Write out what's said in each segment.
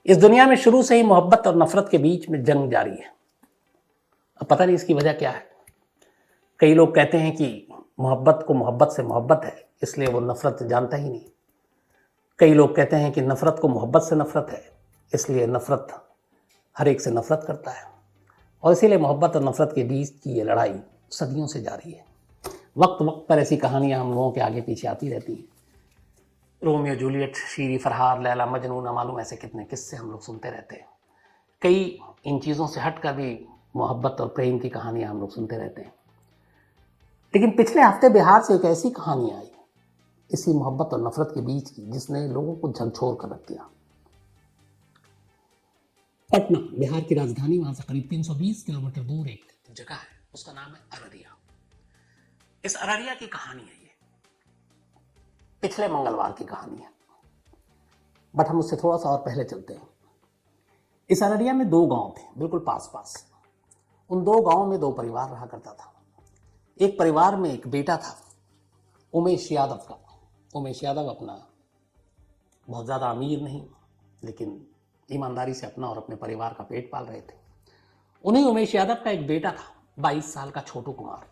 इस दुनिया में शुरू से ही मोहब्बत और नफरत के बीच में जंग जारी है। अब पता नहीं इसकी वजह क्या है। कई लोग कहते हैं कि मोहब्बत को मोहब्बत से मोहब्बत है, इसलिए वो नफरत जानता ही नहीं। कई लोग कहते हैं कि नफरत को मोहब्बत से नफरत है, इसलिए नफरत हर एक से नफरत करता है। और इसीलिए मोहब्बत और नफरत के बीच की ये लड़ाई सदियों से जारी है। वक्त वक्त पर ऐसी कहानियां हम लोगों के आगे पीछे आती रहती हैं। रोमियो जूलियट, शीरी फरहाद, लैला मजनू, ना मालूम ऐसे कितने किस्से हम लोग सुनते रहते हैं। कई इन चीज़ों से हटकर भी मोहब्बत और प्रेम की कहानियां हम लोग सुनते रहते हैं। लेकिन पिछले हफ्ते बिहार से एक ऐसी कहानी आई इसी मोहब्बत और नफरत के बीच की, जिसने लोगों को झकझोर कर रख दिया। पटना बिहार की राजधानी, वहां से करीब 320 किलोमीटर दूर एक जगह है, उसका नाम है अररिया। इस अररिया की कहानी है ये, पिछले मंगलवार की कहानी है, बट हम उससे थोड़ा सा और पहले चलते हैं। इस अररिया में दो गांव थे, बिल्कुल पास पास। उन दो गांवों में दो परिवार रहा करता था। एक परिवार में एक बेटा था, उमेश यादव का। उमेश यादव अपना बहुत ज़्यादा अमीर नहीं, लेकिन ईमानदारी से अपना और अपने परिवार का पेट पाल रहे थे। उन्हीं उमेश यादव का एक बेटा था, 22 साल का छोटू कुमार।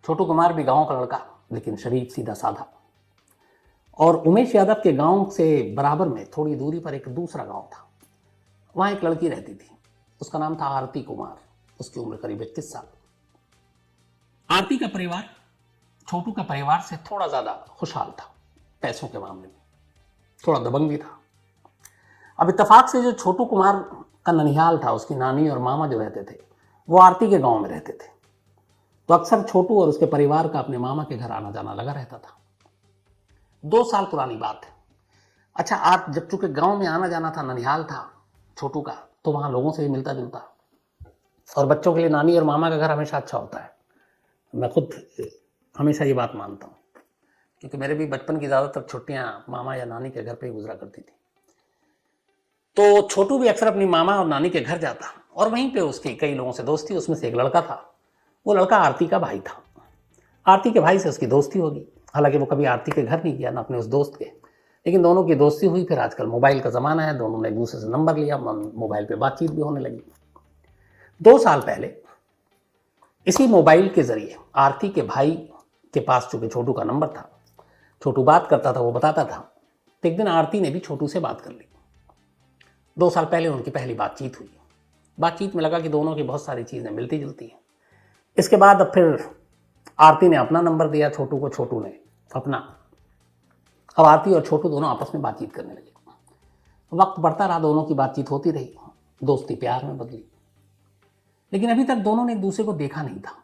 छोटू कुमार भी गांव का लड़का, लेकिन शरीफ, सीधा साधा। और उमेश यादव के गांव से बराबर में थोड़ी दूरी पर एक दूसरा गांव था। वहां एक लड़की रहती थी, उसका नाम था आरती कुमार। उसकी उम्र करीब 21 साल। आरती का परिवार छोटू का परिवार से थोड़ा ज्यादा खुशहाल था, पैसों के मामले में थोड़ा दबंग भी था। अब इत्तेफाक से जो छोटू कुमार का ननिहाल था, उसकी नानी और मामा जो रहते थे, वो आरती के गांव में रहते थे। तो अक्सर छोटू और उसके परिवार का अपने मामा के घर आना जाना लगा रहता था। 2 साल पुरानी बात है। अच्छा, आप जब चूंकि गांव में आना जाना था, ननिहाल था छोटू का, तो वहां लोगों से भी मिलता जुलता। और बच्चों के लिए नानी और मामा का घर हमेशा अच्छा होता है। मैं खुद हमेशा ये बात मानता हूँ, क्योंकि मेरे भी बचपन की ज़्यादातर छुट्टियां मामा या नानी के घर पे ही गुजरा करती थी। तो छोटू भी अक्सर अपनी मामा और नानी के घर जाता, और वहीं पे उसकी कई लोगों से दोस्ती। उसमें से एक लड़का था, वो लड़का आरती का भाई था। आरती के भाई से उसकी दोस्ती होगी। हालांकि वो कभी आरती के घर नहीं गया, ना अपने उस दोस्त के, लेकिन दोनों की दोस्ती हुई। फिर आजकल मोबाइल का ज़माना है, दोनों ने एक दूसरे से नंबर लिया, मोबाइल पे बातचीत भी होने लगी। 2 साल पहले इसी मोबाइल के जरिए आरती के भाई के पास चूंकि छोटू का नंबर था, छोटू बात करता था, वो बताता था। तो एक दिन आरती ने भी छोटू से बात कर ली। 2 साल पहले उनकी पहली बातचीत हुई। बातचीत में लगा कि दोनों की बहुत सारी चीज़ें मिलती जुलती हैं। इसके बाद अब फिर आरती ने अपना नंबर दिया छोटू को, छोटू ने अपना। अब आरती और छोटू दोनों आपस में बातचीत करने लगे। वक्त बढ़ता रहा, दोनों की बातचीत होती रही, दोस्ती प्यार में बदली। लेकिन अभी तक दोनों ने एक दूसरे को देखा नहीं था।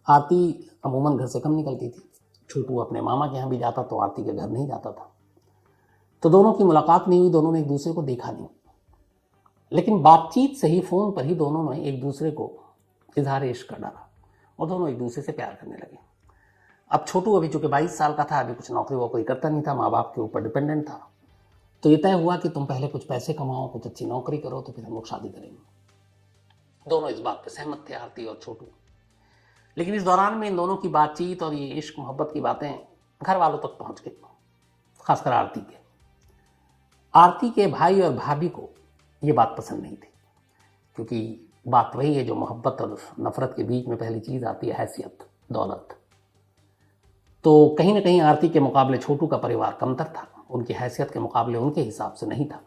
आरती अमूमन घर से कम निकलती थी, छोटू अपने मामा के यहाँ भी जाता तो आरती के घर नहीं जाता था। तो दोनों की मुलाकात नहीं हुई, दोनों ने एक दूसरे को देखा नहीं। लेकिन बातचीत से ही, फोन पर ही दोनों ने एक दूसरे को इजहार इश्क कर डाला और दोनों एक दूसरे से प्यार करने लगे। अब छोटू अभी चूंकि 22 साल का था, अभी कुछ नौकरी वोकरी करता नहीं था, माँ बाप के ऊपर डिपेंडेंट था। तो ये तय हुआ कि तुम पहले कुछ पैसे कमाओ, कुछ अच्छी नौकरी करो, तो फिर हम लोग शादी करेंगे। दोनों इस बात पर सहमत थे, आरती और छोटू। लेकिन इस दौरान में इन दोनों की बातचीत और ये इश्क मोहब्बत की बातें घर वालों तक पहुंच गई, खासकर आरती के। आरती के भाई और भाभी को ये बात पसंद नहीं थी, क्योंकि बात वही है जो मोहब्बत और नफरत के बीच में पहली चीज आती है, हैसियत, दौलत। तो कहीं ना कहीं आरती के मुकाबले छोटू का परिवार कमतर था, उनकी हैसियत के मुकाबले उनके हिसाब से नहीं था।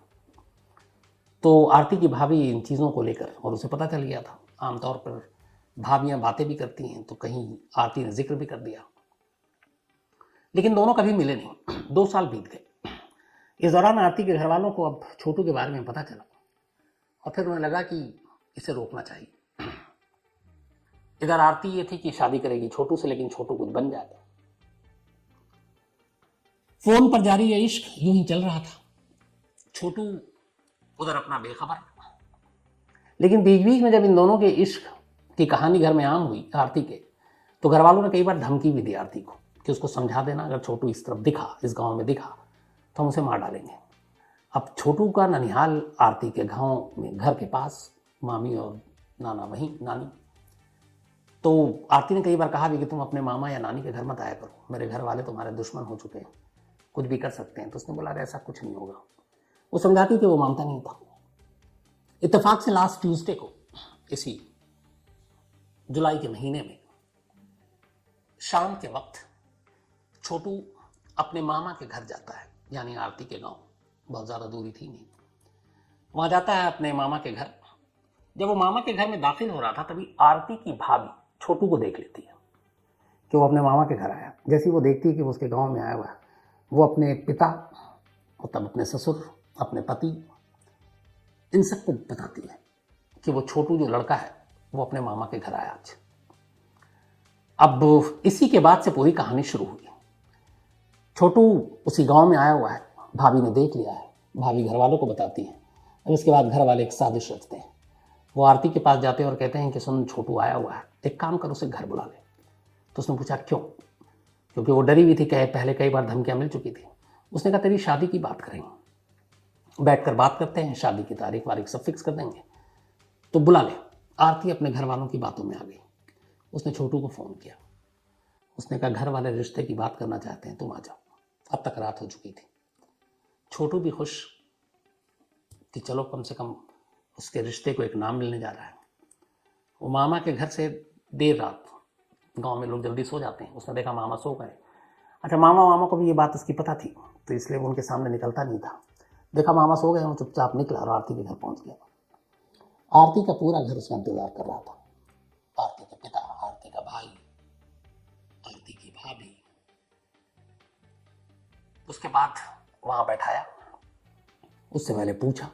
तो आरती की भाभी इन चीज़ों को लेकर, और उसे पता चल गया था, आमतौर पर भाभियां बातें भी करती हैं, तो कहीं आरती ने जिक्र भी कर दिया। लेकिन दोनों कभी मिले नहीं। 2 साल बीत गए। इस दौरान आरती के घर वालों को अब छोटू के बारे में पता चला, और फिर उन्हें लगा कि इसे रोकना चाहिए। इधर आरती ये थी कि शादी करेगी छोटू से, लेकिन छोटू कुछ बन जाएगा। फोन पर जारी ये इश्क यूं ही चल रहा था, छोटू उधर अपना बेखबर। लेकिन बीच बीच में जब इन दोनों के इश्क की कहानी घर में आम हुई आरती के, तो घर वालों ने कई बार धमकी भी दी आरती को कि उसको समझा देना, अगर छोटू इस तरफ दिखा, इस गांव में दिखा, तो हम उसे मार डालेंगे। अब छोटू का ननिहाल आरती के गांव में, घर के पास, मामी और नाना वहीं, नानी। तो आरती ने कई बार कहा भी कि तुम अपने मामा या नानी के घर मत आया करो, मेरे घर वाले तुम्हारे दुश्मन हो चुके हैं, कुछ भी कर सकते हैं। तो उसने बोला ऐसा कुछ नहीं होगा, वो समझाती थी, वो मानता नहीं था। इत्तेफाक से लास्ट ट्यूसडे को, इसी जुलाई के महीने में शाम के वक्त छोटू अपने मामा के घर जाता है, यानी आरती के गांव, बहुत ज़्यादा दूरी थी नहीं। वहां जाता है अपने मामा के घर। जब वो मामा के घर में दाखिल हो रहा था तभी आरती की भाभी छोटू को देख लेती है कि वो अपने मामा के घर आया। जैसे ही वो देखती है कि वो उसके गांव में आया हुआ है, वो अपने पिता, मतलब अपने ससुर, अपने पति, इन सबको बताती है कि वो छोटू जो लड़का है वो अपने मामा के घर आया आज। अब इसी के बाद से पूरी कहानी शुरू हुई। छोटू उसी गांव में आया हुआ है, भाभी ने देख लिया है, भाभी घर वालों को बताती है। अब इसके बाद घर वाले एक साजिश रचते हैं। वो आरती के पास जाते हैं और कहते हैं कि सुन, छोटू आया हुआ है, एक काम कर, उसे घर बुला ले। तो उसने पूछा क्यों? क्योंकि वो डरी हुई थी, कहे पहले कई बार धमकियां मिल चुकी थी। उसने कहा तेरी शादी की बात करेंगे, बैठकर बात करते हैं, शादी की तारीख वारीख सब फिक्स कर देंगे, तो बुला ले। आरती अपने घर वालों की बातों में आ गई। उसने छोटू को फ़ोन किया। उसने कहा घर वाले रिश्ते की बात करना चाहते हैं, तुम आ जाओ। अब तक रात हो चुकी थी। छोटू भी खुश कि चलो कम से कम उसके रिश्ते को एक नाम मिलने जा रहा है। वो मामा के घर से देर रात, गांव में लोग जल्दी सो जाते हैं, उसने देखा मामा सो गए। अच्छा, मामा को भी ये बात उसकी पता थी, तो इसलिए वो उनके सामने निकलता नहीं था। देखा मामा सो गए, वो चुपचाप निकला और आरती के घर पहुंच गया। आरती का पूरा घर उसका इंतजार कर रहा था। आरती के पिता, आरती का भाई, आरती की भाभी। उसके बाद वहां बैठाया, उससे पहले पूछा।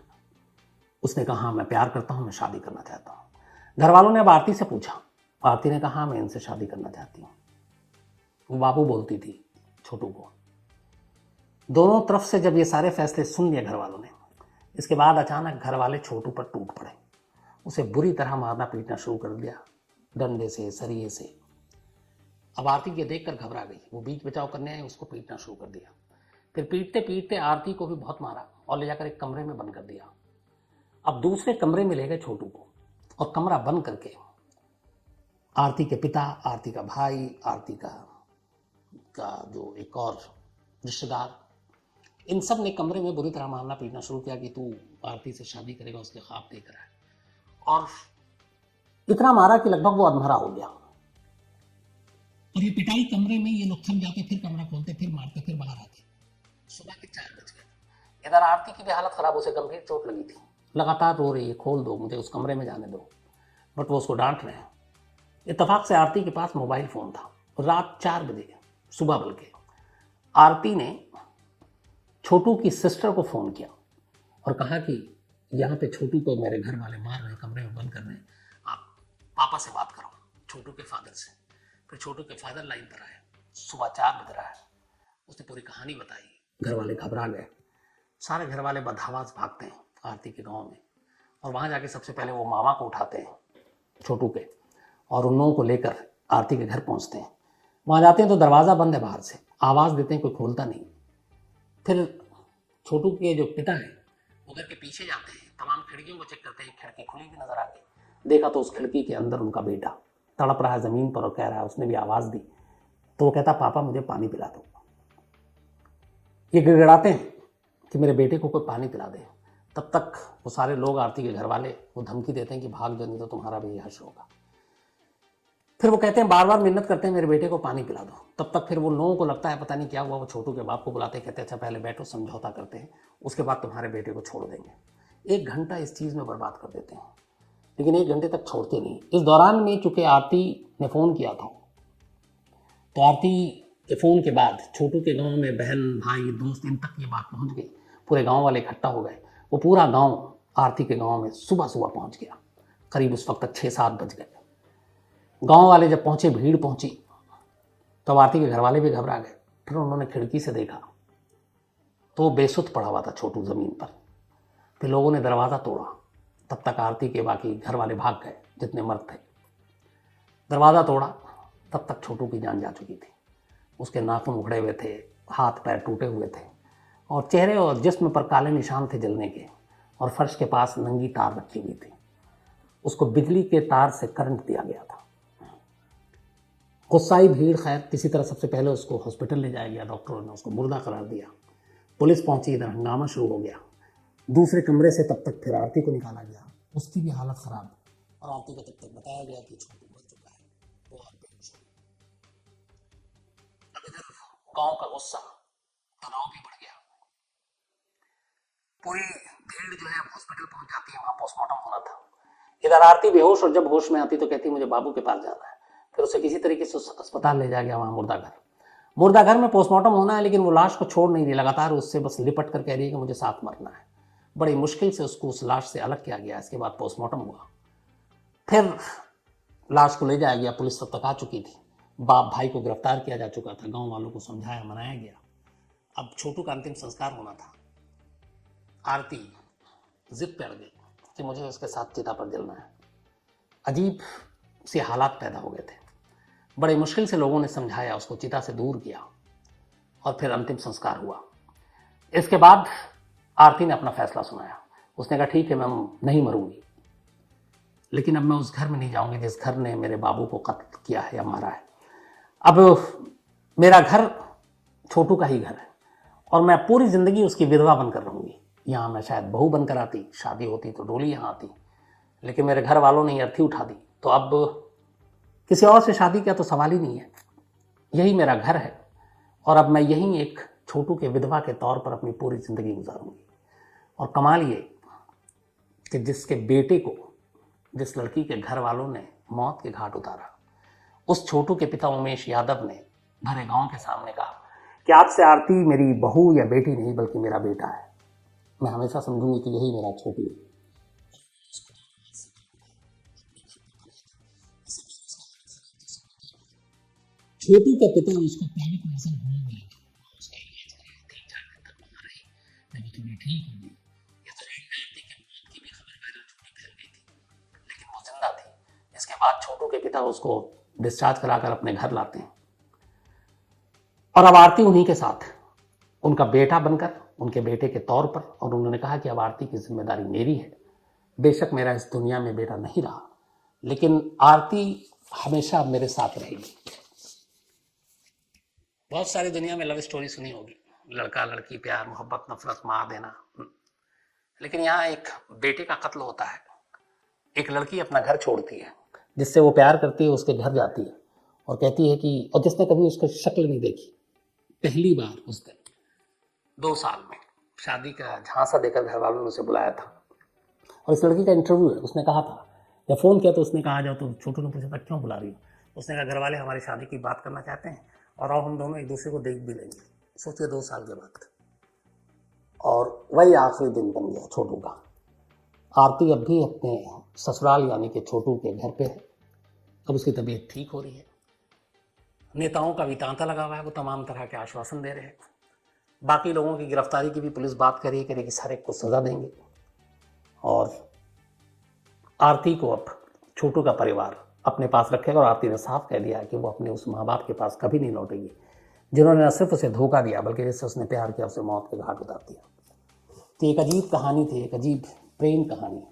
उसने कहा हाँ मैं प्यार करता हूं, मैं शादी करना चाहता हूं। घर वालों ने अब आरती से पूछा। आरती ने कहा हाँ मैं इनसे शादी करना चाहती हूँ। वो बाबू बोलती थी छोटू को। दोनों तरफ से जब ये सारे फैसले सुन लिए घर वालों ने, इसके बाद अचानक घर वाले छोटू पर टूट पड़े। उसे बुरी तरह मारना पीटना शुरू कर दिया, डंडे से, सरिये से। अब आरती ये देखकर घबरा गई। वो बीच बचाव करने आए, उसको पीटना शुरू कर दिया। फिर पीटते पीटते आरती को भी बहुत मारा और ले जाकर एक कमरे में बंद कर दिया। अब दूसरे कमरे में ले गए छोटू को और कमरा बंद करके आरती के पिता, आरती का भाई, आरती का जो एक और रिश्तेदार, इन सब ने कमरे में बुरी तरह मारना पीटना शुरू किया कि तू आरती से शादी करेगा, उसके ख्वाब देख रहा है। और इतना मारा कि लगभग वो अधमरा हो गया। और ये पिटाई कमरे में, ये लोग थम जाते, फिर कमरा खोलते, फिर मारते, फिर बाहर आते। सुबह के 4 बज गए। इधर आरती की भी हालत खराब, उसे गंभीर चोट लगी थी, लगातार रो रही है, खोल दो मुझे, उस कमरे में जाने दो। बट वो उसको डांट रहे हैं। इत्तेफाक से आरती के पास मोबाइल फ़ोन था। रात 4 बजे, सुबह बल्कि, आरती ने छोटू की सिस्टर को फ़ोन किया और कहा कि यहाँ पे छोटू को मेरे घर वाले मार रहे हैं, कमरे में बंद कर रहे हैं, आप पापा से बात करो, छोटू के फादर से। फिर छोटू के फादर लाइन पर आए। सुबह 4 बज रहा है। उसने पूरी कहानी बताई। घर वाले घबरा गए। सारे घर वाले बदहवास भागते हैं आरती के गाँव में, और वहाँ जाके सबसे पहले वो मामा को उठाते हैं छोटू के, और उन लोगों को लेकर आरती के घर पहुंचते हैं। वहां जाते हैं तो दरवाज़ा बंद है, बाहर से आवाज़ देते हैं, कोई खोलता नहीं। फिर छोटू के जो पिता हैं वो घर के पीछे जाते हैं, तमाम खिड़कियों को चेक करते हैं। खिड़की खुली भी नजर आ गई। देखा तो उस खिड़की के अंदर उनका बेटा तड़प रहा है ज़मीन पर और कह रहा है, उसने भी आवाज़ दी तो वो कहता पापा मुझे पानी पिला दो। ये गिड़गिड़ाते हैं कि मेरे बेटे को कोई पानी पिला दे। तब तक वो सारे लोग, आरती के घर वाले, वो धमकी देते हैं कि भाग जाओ नहीं तो तुम्हारा भी हश्र होगा। फिर वो कहते हैं, बार बार मिन्नत करते हैं मेरे बेटे को पानी पिला दो। तब तक फिर वो लोगों को लगता है पता नहीं क्या हुआ, वो छोटू के बाप को बुलाते हैं, कहते हैं अच्छा पहले बैठो, समझौता करते हैं, उसके बाद तुम्हारे बेटे को छोड़ देंगे। 1 घंटा इस चीज़ में बर्बाद कर देते हैं, लेकिन 1 घंटे तक छोड़ते नहीं। इस दौरान में चूंकि आरती ने फ़ोन किया था, तो आरती के फ़ोन के बाद छोटू के गाँव में बहन, भाई, दोस्त, इन तक ये बात पहुँच गई। पूरे गाँव वाले इकट्ठा हो गए। वो पूरा गाँव आरती के गाँव में सुबह सुबह पहुँच गया। करीब उस वक्त तक 6-7 बज गए। गांव वाले जब पहुंचे, भीड़ पहुंची, तब आरती के घर वाले भी घबरा गए। फिर उन्होंने खिड़की से देखा तो वो बेसुध पड़ा हुआ था छोटू ज़मीन पर। फिर लोगों ने दरवाज़ा तोड़ा। तब तक आरती के बाकी घर वाले भाग गए, जितने मर्द थे। दरवाज़ा तोड़ा, तब तक छोटू की जान जा चुकी थी। उसके नाखून उखड़े हुए थे, हाथ पैर टूटे हुए थे, और चेहरे और जिस्म पर काले निशान थे जलने के, और फर्श के पास नंगी तार रखी हुई थी। उसको बिजली के तार से करंट दिया गया था। गुस्साई भीड़, खैर किसी तरह सबसे पहले उसको हॉस्पिटल ले जाया गया। डॉक्टरों ने उसको मुर्दा करार दिया। पुलिस पहुंची, इधर हंगामा शुरू हो गया। दूसरे कमरे से तब तक फिर आरती को निकाला गया, उसकी भी हालत खराब, और आरती को तब तक बताया गया कि छोटू मर चुका है, वो और बेहोश हो गई। अब इधर गांव का गुस्सा, तनाव भी बढ़ गया, पूरी भीड़ जो है हॉस्पिटल पहुंच जाती है, वहां पोस्टमार्टम होना था। इधर आरती बेहोश, और जब होश में आती तो कहती मुझे बाबू के पास जाना है। फिर उसे किसी तरीके से अस्पताल ले जाया गया, वहां मुर्दाघर में पोस्टमार्टम होना है, लेकिन वो लाश को छोड़ नहीं रही, लगातार उससे बस लिपट कर कह रही है कि मुझे साथ मरना है। बड़ी मुश्किल से उसको उस लाश से अलग किया गया। इसके बाद पोस्टमार्टम हुआ, फिर लाश को ले जाया गया, पुलिस तब तक आ चुकी थी, बाप भाई को गिरफ्तार किया जा चुका था, गांव वालों को समझाया मनाया गया। अब छोटू का अंतिम संस्कार होना था। आरती जिद पे अड़ गई कि मुझे उसके साथ चिता पर जलना है। अजीब से हालात पैदा हो गए थे, बड़े मुश्किल से लोगों ने समझाया, उसको चिता से दूर किया, और फिर अंतिम संस्कार हुआ। इसके बाद आरती ने अपना फैसला सुनाया। उसने कहा ठीक है, मैं नहीं मरूंगी, लेकिन अब मैं उस घर में नहीं जाऊंगी जिस घर ने मेरे बाबू को कत्ल किया है या मारा है। अब मेरा घर छोटू का ही घर है, और मैं पूरी जिंदगी उसकी विधवा बनकर रहूंगी। यहाँ मैं शायद बहू बनकर आती, शादी होती तो डोली यहाँ आती, लेकिन मेरे घर वालों ने अर्थी उठा दी, तो अब किसी और से शादी का तो सवाल ही नहीं है। यही मेरा घर है, और अब मैं यहीं एक छोटू के विधवा के तौर पर अपनी पूरी जिंदगी गुजारूंगी। और कमाल ये कि जिसके बेटे को जिस लड़की के घर वालों ने मौत के घाट उतारा, उस छोटू के पिता उमेश यादव ने भरे गांव के सामने कहा कि आज से आरती मेरी बहू या बेटी नहीं बल्कि मेरा बेटा है। मैं हमेशा समझूंगी कि यही मेरा छोटू है। छोटू का पिता उसको प्राइवेट मेडिसिन होने मिला, उसका इलाज कराया, 3-4 दिन तक वहां रही, जब वो थोड़ी ठीक हो गई। इस दौरान आरती के मौत की भी खबर वायरल छोटी फैल गई थी, लेकिन वो जिंदा थी। इसके बाद छोटू के पिता उसको डिस्चार्ज कराकर अपने घर लाते हैं, और अब आरती उन्हीं के साथ, उनका बेटा बनकर, उनके बेटे के तौर पर। और उन्होंने कहा कि अब आरती की जिम्मेदारी मेरी है। बेशक मेरा इस दुनिया में बेटा नहीं रहा, लेकिन आरती हमेशा मेरे साथ रहेगी। बहुत सारी दुनिया में लव स्टोरी सुनी होगी, लड़का लड़की, प्यार मोहब्बत, नफरत, मार देना, लेकिन यहाँ एक बेटे का कत्ल होता है। एक लड़की अपना घर छोड़ती है, जिससे वो प्यार करती है, उसके घर जाती है और कहती है कि, और जिसने कभी उसकी शक्ल नहीं देखी, पहली बार उस दिन 2 साल में शादी का झांसा देकर घर वालों ने उसे बुलाया था। और इस लड़की का इंटरव्यू है, उसने कहा था, जब फ़ोन किया तो उसने कहा, आ जाओ। तो छोटू ने पूछा था क्यों बुला रही हो? उसने कहा घर वाले हमारी शादी की बात करना चाहते हैं, और अब हम दोनों एक दूसरे को देख भी लेंगे। सोचिए 2 साल के बाद, और वही आखिरी दिन बन गया छोटू का। आरती अब भी अपने ससुराल यानी कि छोटू के घर पे है। अब उसकी तबीयत ठीक हो रही है, नेताओं का भी तांता लगा हुआ है, वो तमाम तरह के आश्वासन दे रहे हैं। बाकी लोगों की गिरफ्तारी की भी पुलिस बात कर रही है कि हर एक को सजा देंगे। और आरती को अब छोटू का परिवार अपने पास रखेगा, और आरती ने साफ कह दिया कि वो अपने उस माँ बाप के पास कभी नहीं लौटेगी, जिन्होंने न सिर्फ उसे धोखा दिया बल्कि जिससे उसने प्यार किया, उसे मौत के घाट उतार दिया। तो एक अजीब कहानी थी, एक अजीब प्रेम कहानी।